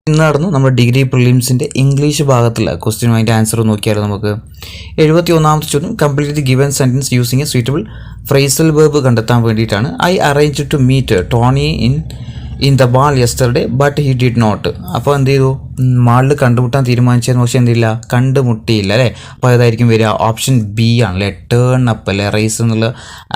ഇന്നായിരുന്നു നമ്മുടെ degree പ്രിലിംസിൻ്റെ English ഭാഗത്തുള്ള ക്വസ്റ്റ്യനുമായിട്ട് answer നോക്കിയാൽ നമുക്ക് 71ാമത്തെ ചോദ്യം complete the given sentence using a suitable phrasal verb കണ്ടെത്താൻ വേണ്ടിയിട്ടാണ്. I arrange to meet Tony in the mall yesterday but he did not. അപ്പോൾ എന്ത് ചെയ്തു, മാളിൽ കണ്ടുമുട്ടാൻ തീരുമാനിച്ചതെന്ന് പക്ഷേ എന്തില്ല, കണ്ടുമുട്ടിയില്ല അല്ലേ. അപ്പോൾ ഏതായിരിക്കും വരിക, ഓപ്ഷൻ ബി ആണല്ലേ, ടേൺ അപ്പ് അല്ലേ, റൈസ് എന്നുള്ള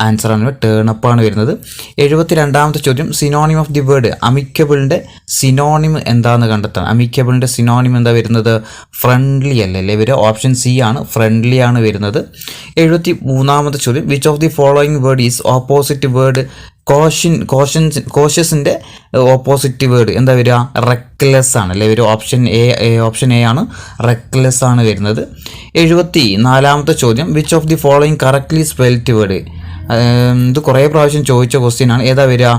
ആൻസറാണ്, ടേൺ അപ്പ് ആണ് വരുന്നത്. 72ാമത്തെ ചോദ്യം സിനോണിം ഓഫ് ദി വേർഡ് അമിക്കബിളിൻ്റെ സിനോണിം എന്താണെന്ന് കണ്ടെത്താൻ. അമിക്കബിളിൻ്റെ സിനോണിം എന്താ വരുന്നത്, ഫ്രണ്ട്ലി അല്ലേ വരിക, ഓപ്ഷൻ സി ആണ്, ഫ്രണ്ട്ലി ആണ് വരുന്നത്. 73ാമത്തെ ചോദ്യം which of the following word is opposite word കോഷ്യസിൻ്റെ ഓപ്പോസിറ്റ് വേർഡ് എന്താ വരിക, റെക്ലെസ് ആണ് അല്ലേ വരിക, ഓപ്ഷൻ എ ആണ്, റെക്ലെസ് ആണ് വരുന്നത്. 74ാമത്തെ ചോദ്യം which of the following correctly spelled word. ഇത് കുറേ പ്രാവശ്യം ചോദിച്ച ക്വസ്റ്റ്യൻ ആണ്, ഏതാ വരിക,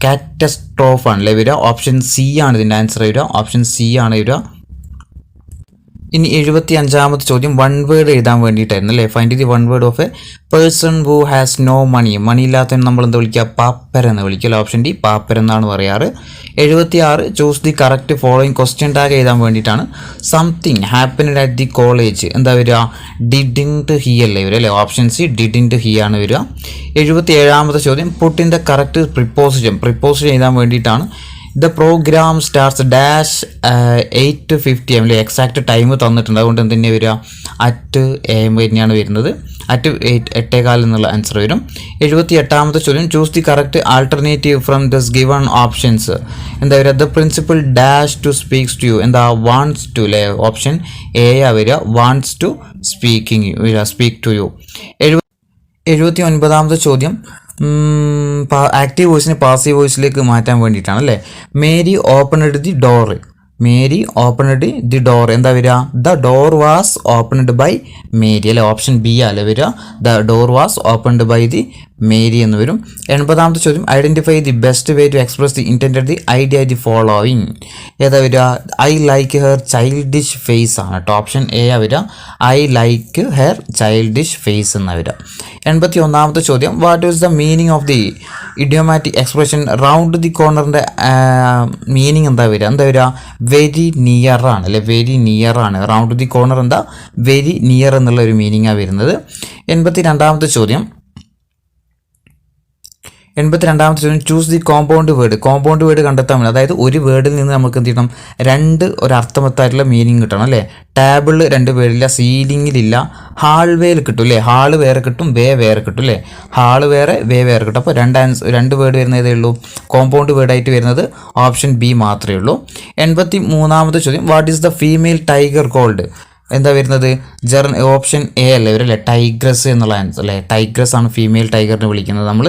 കാറ്റസ്ട്രോഫ് ആണല്ലേ വരിക, ഓപ്ഷൻ സി ആണ് ഇതിൻ്റെ ആൻസർ വരിക, ഓപ്ഷൻ സി ആണ് വരിക. ഇനി 75ാമത്തെ ചോദ്യം വൺ വേർഡ് എഴുതാൻ വേണ്ടിയിട്ടായിരുന്നു അല്ലേ. Find the one word of a person who has no money. Money ഇല്ലാത്തതിന് നമ്മൾ എന്താ വിളിക്കുക, പാപ്പർ എന്ന് വിളിക്കുക, ഓപ്ഷൻ ഡി പാപ്പർ എന്നാണ് പറയാറ്. 76 choose the correct following question tag എഴുതാൻ വേണ്ടിയിട്ടാണ്. Something happened at the college എന്താ വരിക, ഡിഡിൻറ്റ് ഹി അല്ലേ വരിക അല്ലേ, ഓപ്ഷൻ സി ഡിഡിൻറ്റ് ഹി ആണ് വരിക. 77ാമത്തെ ചോദ്യം put in the correct preposition എഴുതാൻ വേണ്ടിയിട്ടാണ്. ദ പ്രോഗ്രാം സ്റ്റാർട്ട്സ് ഡാഷ് 8:50 അല്ലേ, എക്സാക്ട് ടൈം തന്നിട്ടുണ്ട്, അതുകൊണ്ട് എന്തിനാ വരിക, അറ്റ് AM തന്നെയാണ് വരുന്നത്, അറ്റ് 8:15 എന്നുള്ള ആൻസർ വരും. 78ാമത്തെ ചോദ്യം choose the correct alternative from this given options എന്താ വരിക, the principal dash to speaks to you എന്താ, വാണ്ട്സ് ടു അല്ലേ, ഓപ്ഷൻ എ ആ വരിക, wants to speak to you. 79ാമത്തെ ചോദ്യം ആക്റ്റീവ് വോയിസിനെ പാസീവ് വോയിസിലേക്ക് മാറ്റാൻ വേണ്ടിയിട്ടാണ് അല്ലേ. Mary opened the door, Mary opened the door എന്താ വരിക, the door was opened by Mary അല്ലേ, ഓപ്ഷൻ ബി അല്ലേ വരിക, the door was opened by the Mary എന്ന് വരും. 80ാമത്തെ ചോദ്യം identify the best way to express the intended the idea the following ഏതാ വരിക, I like her childish face ആണ് കേട്ടോ, ഓപ്ഷൻ എ ആ വരിക, I like her childish face എന്നാ വരിക. 81ാമത്തെ ചോദ്യം what is the meaning of the idiomatic expression round the കോർണറിൻ്റെ മീനിങ് എന്താ വരിക, വെരി നിയർ ആണ് അല്ലെ, വെരി നിയർ ആണ്, റൗണ്ട് ദി കോർണർ എന്താ, വെരി നിയർ എന്നുള്ള ഒരു മീനിങ്ങാണ് വരുന്നത്. 82ാമത്തെ ചോദ്യം ചൂസ് ദി കോമ്പൗണ്ട് വേർഡ് കണ്ടെത്താൻ വേണ്ടി, അതായത് ഒരു വേർഡിൽ നിന്ന് നമുക്ക് എന്ത് ചെയ്യണം, രണ്ട് ഒരു അർത്ഥവത്തായിട്ടുള്ള മീനിങ് കിട്ടണം അല്ലേ. ടേബിളിൽ 2 വേർഡില്ല, സീലിങ്ങിലില്ല, ഹാൾവേയിൽ കിട്ടും അല്ലേ, ഹാള് വേറെ കിട്ടും, വേ വേറെ കിട്ടും അല്ലേ, ഹാള് വേറെ വേ വേറെ കിട്ടും. അപ്പോൾ രണ്ട് വേർഡ് വരുന്നതേ ഉള്ളൂ, കോമ്പൗണ്ട് വേർഡായിട്ട് വരുന്നത് ഓപ്ഷൻ ബി മാത്രമേ ഉള്ളൂ. 83ാമത്തെ ചോദ്യം what is the female tiger called എന്താ വരുന്നത്, ഓപ്ഷൻ എ അല്ലേ വരല്ലേ, ടൈഗ്രസ് എന്നുള്ള ആൻസർ അല്ലേ, ടൈഗ്രസ് ആണ് ഫീമെയിൽ ടൈഗറിനെ വിളിക്കുന്നത് നമ്മൾ.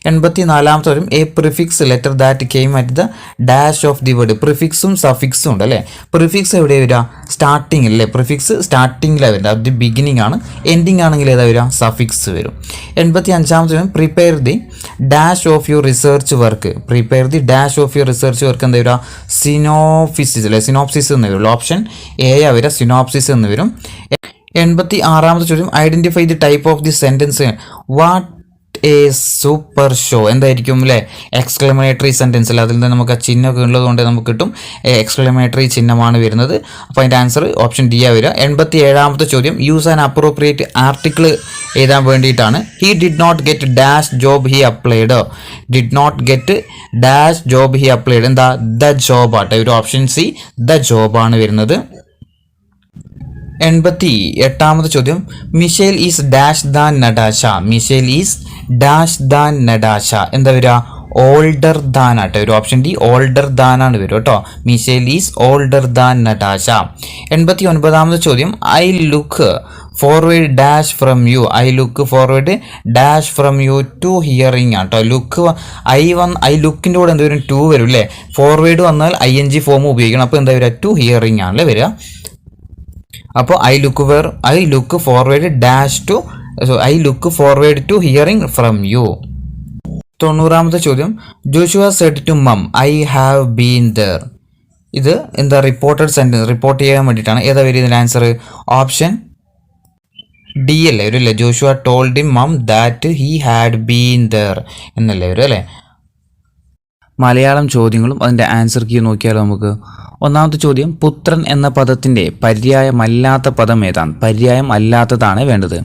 84ാമത്തെ വരും a prefix letter that came at the dash of the word. പ്രിഫിക്സും സഫിക്സും ഉണ്ട് അല്ലേ. പ്രിഫിക്സ് എവിടെ വരിക, സ്റ്റാർട്ടിങ് അല്ലേ, പ്രിഫിക്സ് സ്റ്റാർട്ടിങ്ങിലാണ് വരുന്നത്, അത് ബിഗിനിങ് ആണ്, എൻഡിങ് ആണെങ്കിൽ ഏതാ വരിക, സഫിക്സ് വരും. 85ാമത്തെ വരും prepare the dash of your research work, prepare the dash of your research work എന്താ വരിക, സിനോപ്സിസ് അല്ലേ, സിനോപ്സിസ് എന്ന് വരുള്ളൂ, ഓപ്ഷൻ എ ആ വരിക, സിനോപ്സിസ് എന്ന് വരും. 86ാമത്തെ ചോദ്യം identify the type of the sentence what A super show എന്തായിരിക്കും അല്ലേ, എക്സ്ക്ലമേറ്ററി സെൻറ്റൻസ് അല്ല, അതിൽ നിന്ന് നമുക്ക് ആ ചിഹ്നമൊക്കെ ഉള്ളതുകൊണ്ട് നമുക്ക് കിട്ടും, എക്സ്ക്ലമേറ്ററി ചിഹ്നമാണ് വരുന്നത്. അപ്പോൾ അതിൻ്റെ ആൻസർ ഓപ്ഷൻ ഡി ആ വരിക. 87ാമത്തെ ചോദ്യം യൂസ് ആൻ അപ്രോപ്രിയേറ്റ് ആർട്ടിക്കിൾ എഴുതാൻ വേണ്ടിയിട്ടാണ്. He did not get dash job he applied, did not get dash job he applied എന്താ, ദ ജോബ് ആട്ടെ, ഒരു ഓപ്ഷൻ സി ദ ജോബാണ് വരുന്നത്. 88ാമത്തെ ചോദ്യം Michelle is dash than Natasha, Michelle is dash than Natasha എന്താ വരിക, ഓൾഡർ ദാൻ ആട്ടെ, ഒരു ഓപ്ഷൻ ഡി ഓൾഡർ ദാൻ ആണ് വരും കേട്ടോ, Michelle is older than Natasha. 89ാമത്തെ ചോദ്യം I look forward dash from you, I look forward dash from you to hearing ആട്ടോ, ലുക്ക് ഐ ലുക്കിൻ്റെ കൂടെ എന്താ വരും, ടു വരും അല്ലേ, ഫോർവേഡ് വന്നാൽ ING ഫോം ഉപയോഗിക്കണം, അപ്പോൾ എന്താ വരിക, ടു ഹിയറിങ് ആണല്ലേ വരിക. അപ്പോൾ I look forward to hearing from you. 90ാമത്തെ ചോദ്യം Joshua said to mum I have been there, ഇത് എന്താ റിപ്പോർട്ടഡ് സെൻറ്റൻസ്, റിപ്പോർട്ട് ചെയ്യാൻ വേണ്ടിയിട്ടാണ്, ഏതാ വരുന്നതിൻ്റെ ആൻസർ, ഓപ്ഷൻ ഡി അല്ലേ വരും അല്ലേ, Joshua told him mum that he had been there എന്നല്ലേ വരും അല്ലേ. മലയാളം ചോദ്യങ്ങളും അതിൻ്റെ ആൻസർ കീ നോക്കിയാലോ നമുക്ക്. ഒന്നാമത്തെ ചോദ്യം, പുത്രൻ എന്ന പദത്തിൻ്റെ പര്യായമല്ലാത്ത പദം ഏതാണ്? പര്യായം അല്ലാത്തതാണ് വേണ്ടത്.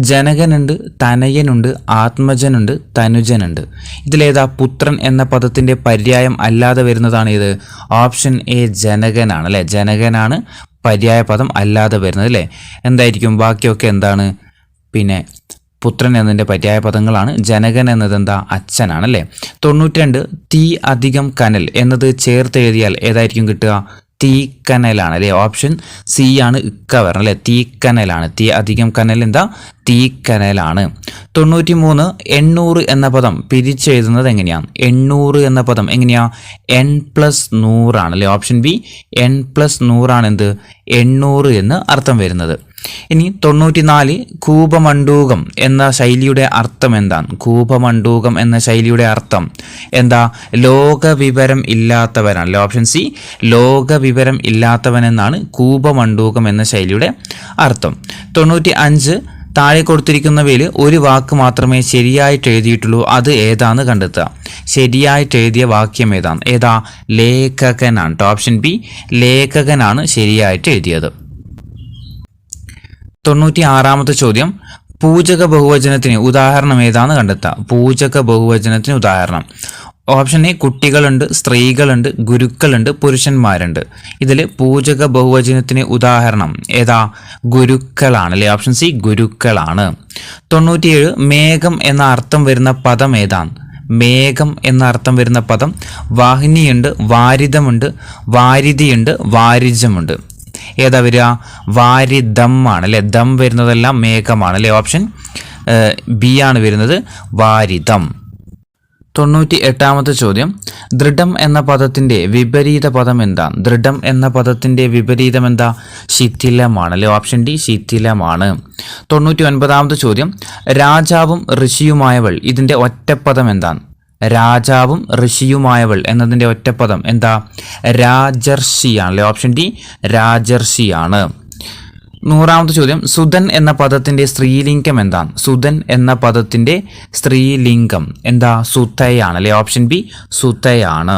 ജനകനുണ്ട്, തനയനുണ്ട്, ആത്മജനുണ്ട്, തനുജനുണ്ട്. ഇതിലേതാ പുത്രൻ എന്ന പദത്തിൻ്റെ പര്യായം അല്ലാതെ വരുന്നതാണ് ഇത്? ഓപ്ഷൻ എ ജനകനാണ് അല്ലേ. ജനകനാണ് പര്യായ പദം അല്ലാതെ വരുന്നത് അല്ലേ. എന്തായിരിക്കും ബാക്കിയൊക്കെ എന്താണ്? പിന്നെ പുത്രൻ എന്നതിൻ്റെ പര്യായ പദങ്ങളാണ്. ജനകൻ എന്നത് എന്താ? അച്ഛനാണല്ലേ. 92 തീ അധികം കനൽ എന്നത് ചേർത്ത് എഴുതിയാൽ ഏതായിരിക്കും കിട്ടുക? തീക്കനലാണ് അല്ലേ. ഓപ്ഷൻ സി ആണ് ഇക്ക വരണം അല്ലേ. തീക്കനലാണ്. തീ അധികം കനൽ എന്താ? തീക്കനലാണ്. 93 800 എന്ന പദം പിരിച്ചെഴുതുന്നത് എങ്ങനെയാണ്? 800 എന്ന പദം എങ്ങനെയാ? n+100 ആണ് അല്ലേ. ഓപ്ഷൻ ബി n+100 ആണ് എന്ത്? 800 എന്ന് അർത്ഥം വരുന്നത്. ഇനി 94 കൂപമണ്ഡൂകം എന്ന ശൈലിയുടെ അർത്ഥം എന്താണ്? കൂപമണ്ഡൂകം എന്ന ശൈലിയുടെ അർത്ഥം എന്താ? ലോകവിവരം ഇല്ലാത്തവനാണ്. ഓപ്ഷൻ സി ലോകവിവരം ഇല്ലാത്തവൻ എന്നാണ് കൂപമണ്ഡൂകം എന്ന ശൈലിയുടെ അർത്ഥം. 95 താഴെ കൊടുത്തിരിക്കുന്നവയിൽ ഒരു വാക്ക് മാത്രമേ ശരിയായിട്ട് എഴുതിയിട്ടുള്ളൂ, അത് ഏതാന്ന് കണ്ടെത്തുക. ശരിയായിട്ട് എഴുതിയ വാക്യം ഏതാണ്? ഏതാ? ലേഖകനാണ്. ഓപ്ഷൻ ബി ലേഖകനാണ് ശരിയായിട്ട് എഴുതിയത്. 96ാമത്തെ ചോദ്യം, പൂജക ബഹുവചനത്തിന് ഉദാഹരണം ഏതാന്ന് കണ്ടെത്തുക. പൂജക ബഹുവചനത്തിന് ഉദാഹരണം. ഓപ്ഷൻ എ കുട്ടികളുണ്ട്, സ്ത്രീകളുണ്ട്, ഗുരുക്കളുണ്ട്, പുരുഷന്മാരുണ്ട്. ഇതിൽ പൂജക ബഹുവചനത്തിന് ഉദാഹരണം ഏതാ? ഗുരുക്കളാണ് അല്ലേ. Option C ഗുരുക്കളാണ്. 97 മേഘം എന്ന അർത്ഥം വരുന്ന പദം ഏതാണ്? മേഘം എന്ന അർത്ഥം വരുന്ന പദം വാഹിനിയുണ്ട്, വാരിതമുണ്ട്, വാരിതിയുണ്ട്, വാരിജമുണ്ട്. ഏതാ വരിക? വാരിദം ആണ് അല്ലേ. ദം വരുന്നതെല്ലാം മേഘമാണ് അല്ലേ. ഓപ്ഷൻ ബി ആണ് വരുന്നത്, വാരിദം. 98ാമത്തെ ചോദ്യം, ദൃഢം എന്ന പദത്തിൻ്റെ വിപരീത പദം എന്താണ്? ദൃഢം എന്ന പദത്തിൻ്റെ വിപരീതം എന്താ? ശിഥിലമാണ് അല്ലേ. Option D ശിഥിലമാണ്. 99ാമത്തെ ചോദ്യം, രാജാവും ഋഷിയുമായവൾ ഇതിൻ്റെ ഒറ്റപ്പദം എന്താണ്? രാജാവും ഋഷിയുമായവൾ എന്നതിൻ്റെ ഒറ്റപ്പദം എന്താ? രാജർഷിയാണ് അല്ലേ. Option D രാജർഷിയാണ്. 100ാമത്തെ ചോദ്യം, സുധൻ എന്ന പദത്തിൻ്റെ സ്ത്രീലിംഗം എന്താണ്? സുധൻ എന്ന പദത്തിൻ്റെ സ്ത്രീലിംഗം എന്താ? സുതയാണ് അല്ലേ. Option B സുതയാണ്.